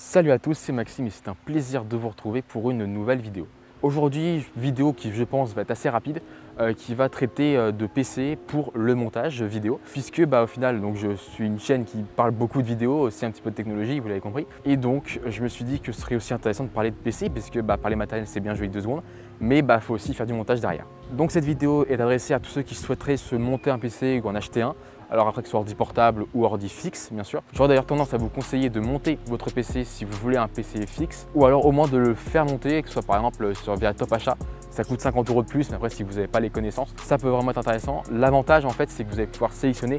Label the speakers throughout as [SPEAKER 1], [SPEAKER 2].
[SPEAKER 1] Salut à tous, c'est Maxime et c'est un plaisir de vous retrouver pour une nouvelle vidéo. Aujourd'hui, vidéo qui je pense va être assez rapide, qui va traiter de PC pour le montage vidéo, puisque au final donc, je suis une chaîne qui parle beaucoup de vidéos, aussi un petit peu de technologie, vous l'avez compris. Et donc je me suis dit que ce serait aussi intéressant de parler de PC, puisque parler matériel c'est bien joli 2 secondes, mais il faut aussi faire du montage derrière. Donc cette vidéo est adressée à tous ceux qui souhaiteraient se monter un PC ou en acheter un. Alors après que ce soit ordi portable ou ordi fixe, bien sûr. J'aurais d'ailleurs tendance à vous conseiller de monter votre PC si vous voulez un PC fixe, ou alors au moins de le faire monter, que ce soit par exemple via Top Achat. Ça coûte 50 € de plus, mais après si vous n'avez pas les connaissances, ça peut vraiment être intéressant. L'avantage en fait, c'est que vous allez pouvoir sélectionner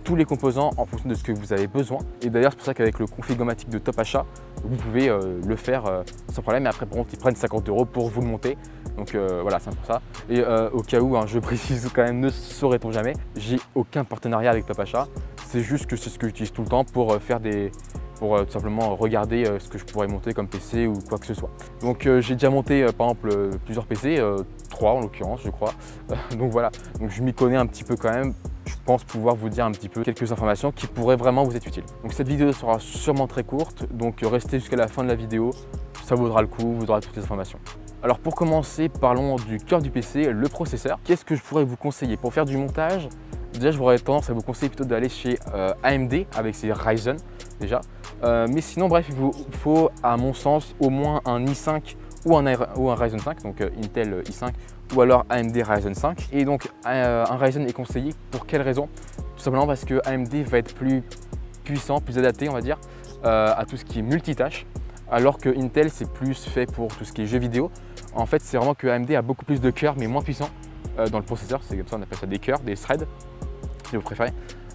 [SPEAKER 1] tous les composants en fonction de ce que vous avez besoin. Et d'ailleurs, c'est pour ça qu'avec le Configomatic de Top Achat, vous pouvez le faire sans problème. Et après, par contre, ils prennent 50 € pour vous le monter. Donc voilà, c'est pour ça. Et au cas où, je précise quand même, ne saurait-on jamais, j'ai aucun partenariat avec Top Achat. C'est juste que c'est ce que j'utilise tout le temps pour faire tout simplement regarder ce que je pourrais monter comme PC ou quoi que ce soit. Donc j'ai déjà monté par exemple plusieurs PC, 3 en l'occurrence je crois. Donc voilà, donc je m'y connais un petit peu quand même. Je pense pouvoir vous dire un petit peu quelques informations qui pourraient vraiment vous être utiles. Donc cette vidéo sera sûrement très courte, donc restez jusqu'à la fin de la vidéo, ça vaudra le coup, vous aurez toutes les informations. Alors pour commencer, parlons du cœur du PC, le processeur. Qu'est-ce que je pourrais vous conseiller pour faire du montage? Déjà, j'aurais tendance à vous conseiller plutôt d'aller chez AMD avec ses Ryzen déjà. Mais sinon, bref, il vous faut à mon sens au moins un i5 ou un Ryzen 5, donc Intel i5 ou alors AMD Ryzen 5. Et donc un Ryzen est conseillé pour quelle raison? Tout simplement parce que AMD va être plus puissant, plus adapté on va dire à tout ce qui est multitâche, alors que Intel c'est plus fait pour tout ce qui est jeux vidéo. En fait, c'est vraiment que AMD a beaucoup plus de cœurs mais moins puissant dans le processeur, c'est comme ça on appelle ça des cœurs, des threads si vous préférez.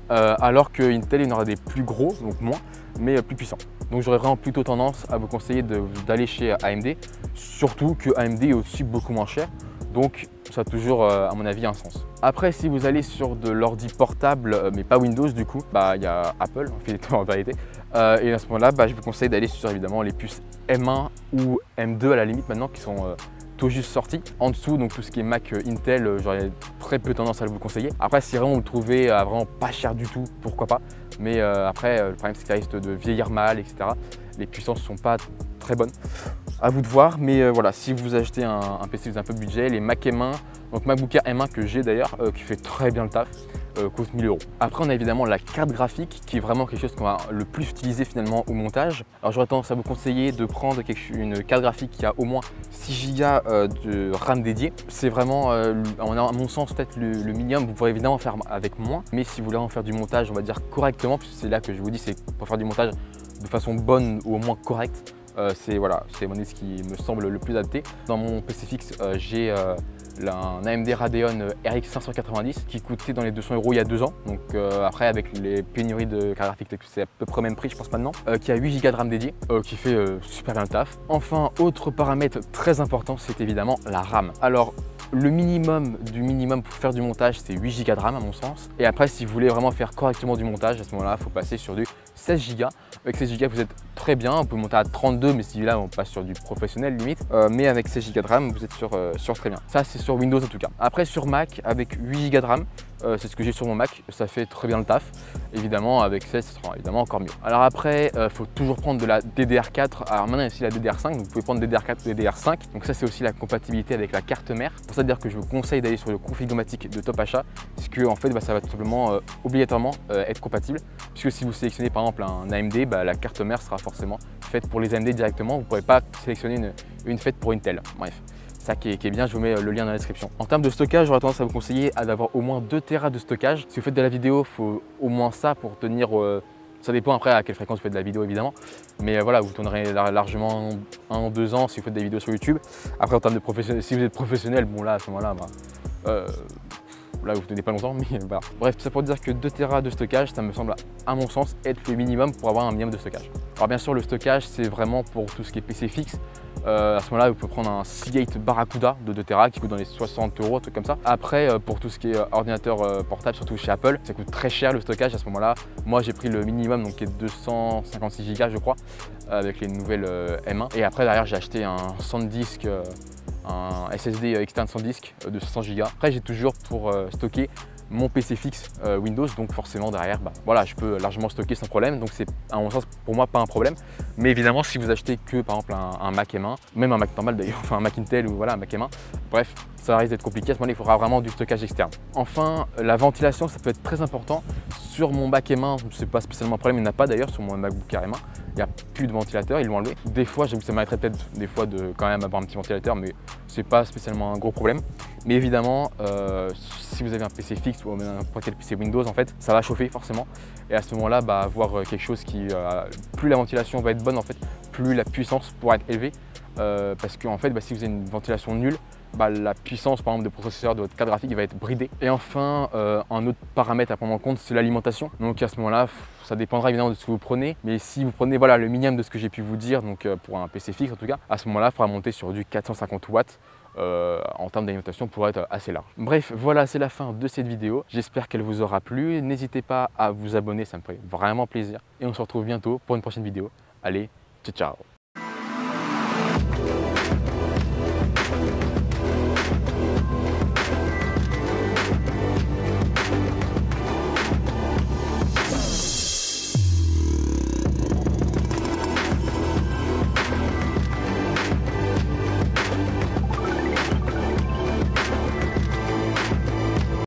[SPEAKER 1] Alors que Intel il en aura des plus gros, donc moins, mais plus puissants. Donc j'aurais vraiment plutôt tendance à vous conseiller d'aller chez AMD, surtout que AMD est aussi beaucoup moins cher, donc ça a toujours à mon avis un sens. Après, si vous allez sur de l'ordi portable, mais pas Windows du coup, il y a Apple en vérité, et à ce moment-là, je vous conseille d'aller sur évidemment les puces M1 ou M2 à la limite maintenant qui sont tout juste sorti. En dessous, donc tout ce qui est Mac Intel, j'aurais très peu tendance à vous conseiller. Après, si vraiment vous le trouvez à vraiment pas cher du tout, pourquoi pas. Mais après, le problème c'est que ça risque de vieillir mal, etc. Les puissances ne sont pas très bonnes. À vous de voir, mais voilà, si vous achetez un PC avec un peu de budget, les Mac M1, donc MacBook Air M1 que j'ai d'ailleurs, qui fait très bien le taf, coûte 1000 €. Après, on a évidemment la carte graphique qui est vraiment quelque chose qu'on va le plus utiliser finalement au montage. Alors j'aurais tendance à vous conseiller de prendre une carte graphique qui a au moins 6 Go de RAM dédié. C'est vraiment, à mon sens, peut-être le minimum. Vous pourrez évidemment faire avec moins, mais si vous voulez en faire du montage, on va dire correctement, puisque c'est là que je vous dis, c'est pour faire du montage de façon bonne ou au moins correcte. C'est ce qui me semble le plus adapté. Dans mon PC fixe, j'ai un AMD Radeon RX 590 qui coûtait dans les 200 € il y a 2 ans. Donc après, avec les pénuries de cartes graphiques, c'est à peu près le même prix je pense maintenant, qui a 8 Go de RAM dédié, qui fait super bien le taf. Enfin, autre paramètre très important, c'est évidemment la RAM. Alors le minimum du minimum pour faire du montage, c'est 8 Go de RAM à mon sens. Et après, si vous voulez vraiment faire correctement du montage, à ce moment-là, il faut passer sur du 16 Go. Avec 16 Go, vous êtes très bien. On peut monter à 32, mais si là, on passe sur du professionnel limite. Mais avec 16 Go de RAM, vous êtes sur très bien. Ça, c'est sur Windows en tout cas. Après, sur Mac, avec 8 Go de RAM, c'est ce que j'ai sur mon Mac. Ça fait très bien le taf. Évidemment, avec 16, ce sera évidemment encore mieux. Alors après, il faut toujours prendre de la DDR4. Alors maintenant, il y a aussi la DDR5. Donc vous pouvez prendre DDR4 ou DDR5. Donc ça, c'est aussi la compatibilité avec la carte mère. Pour ça, dire que je vous conseille d'aller sur le Configomatic de Top Achat, parce que en fait, ça va tout simplement obligatoirement être compatible. Puisque si vous sélectionnez par exemple un AMD, la carte mère sera forcément faite pour les AMD directement. Vous ne pourrez pas sélectionner une faite pour Intel. Bref. Ça qui est bien, je vous mets le lien dans la description. En termes de stockage, j'aurais tendance à vous conseiller d'avoir au moins 2 Tera de stockage. Si vous faites de la vidéo, il faut au moins ça pour tenir, ça dépend après à quelle fréquence vous faites de la vidéo évidemment. Mais voilà, vous tournerez largement 1 ou 2 ans si vous faites des vidéos sur YouTube. Après en termes de professionnel, si vous êtes professionnel, bon là à ce moment-là, là vous ne tenez pas longtemps, mais voilà. Bref, tout ça pour dire que 2 Tera de stockage, ça me semble à mon sens être le minimum pour avoir un minimum de stockage. Alors bien sûr, le stockage, c'est vraiment pour tout ce qui est PC fixe. À ce moment-là, vous pouvez prendre un Seagate Barracuda de 2 Tera qui coûte dans les 60 €, un truc comme ça. Après, pour tout ce qui est ordinateur portable, surtout chez Apple, ça coûte très cher le stockage à ce moment-là. Moi, j'ai pris le minimum, donc qui est 256 Go, je crois, avec les nouvelles M1. Et après, derrière, j'ai acheté un SanDisk, un SSD externe SanDisk de 500 Go. Après, j'ai toujours pour stocker mon PC fixe Windows, donc forcément derrière, voilà, je peux largement stocker sans problème. Donc c'est à mon sens pour moi pas un problème. Mais évidemment, si vous achetez que par exemple un Mac M1, même un Mac normal d'ailleurs, enfin un Mac Intel ou voilà un Mac M1, bref, ça risque d'être compliqué. À ce moment-là, il faudra vraiment du stockage externe. Enfin, la ventilation, ça peut être très important. Sur mon Mac M1, c'est pas spécialement un problème, il n'y en a pas d'ailleurs sur mon MacBook Air M1. Il n'y a plus de ventilateur, ils l'ont enlevé. Des fois, j'avoue que ça m'arrêterait peut-être des fois de quand même avoir un petit ventilateur, mais c'est pas spécialement un gros problème. Mais évidemment, si vous avez un PC fixe ou même n'importe quel PC Windows, en fait, ça va chauffer forcément. Et à ce moment-là, avoir quelque chose qui, plus la ventilation va être bonne, en fait, plus la puissance pourra être élevée. Parce que en fait, si vous avez une ventilation nulle, la puissance par exemple de processeur de votre carte graphique va être bridée. Et enfin, un autre paramètre à prendre en compte, c'est l'alimentation. Donc à ce moment-là, ça dépendra évidemment de ce que vous prenez. Mais si vous prenez voilà, le minimum de ce que j'ai pu vous dire, donc pour un PC fixe en tout cas, à ce moment-là, il faudra monter sur du 450 watts. En termes d'alimentation pour être assez large. Bref, voilà, c'est la fin de cette vidéo. J'espère qu'elle vous aura plu. N'hésitez pas à vous abonner, ça me ferait vraiment plaisir. Et on se retrouve bientôt pour une prochaine vidéo. Allez, ciao ciao!